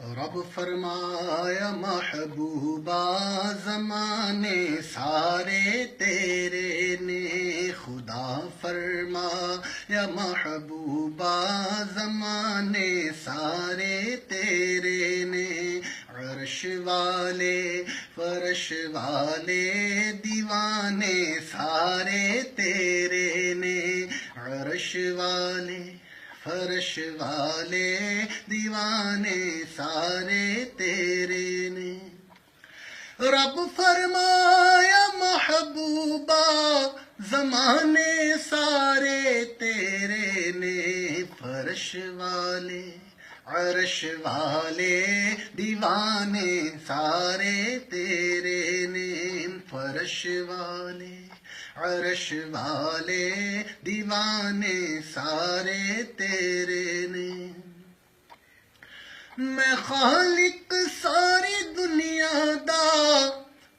رب فرمایا محبوبہ زمانے سارے تیرے نے، خدا فرمایا محبوبہ زمانے سارے تیرے نے، عرش والے فرش والے دیوانے سارے تیرے نے، عرش والے فرش والے دیوانے سارے تیرے نے۔ رب فرمایا محبوبہ زمانے سارے تیرے نے، فرش والے عرش والے دیوانے سارے تیرے نے، فرش والے عرش والے دیوانے سارے تیرے نے۔ میں خالق ساری دنیا دا،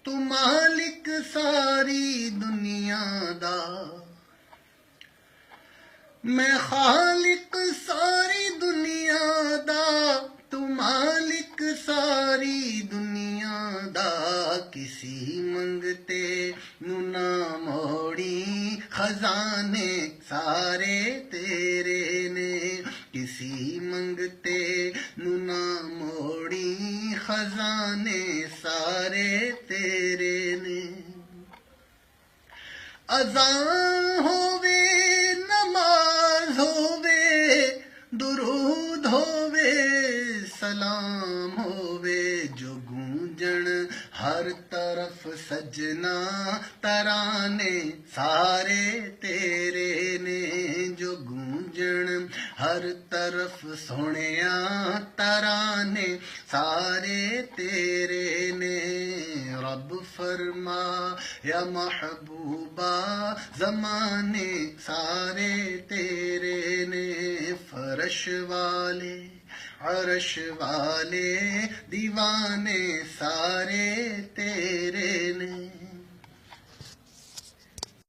تو مالک ساری دنیا دا، میں خالق ساری دنیا دا، تو مالک ساری دنیا دا، کسی منگتے نو نہ موڑی خزانے سارے تیرے نے، کسی منگتے نو نہ موڑی خزانے سارے تیرے نے۔ اذان ہووے نماز ہووے درود ہووے سلام ہووے، جو گونجن ہر طرف سجنا ترانے سارے تیرے نے، جو گونجن ہر طرف سنیا ترانے سارے تیرے نے۔ رب فرمایا محبوبہ زمانے سارے تیرے نے، فرش والے عرش والے دیوانے سارے تیرے نے۔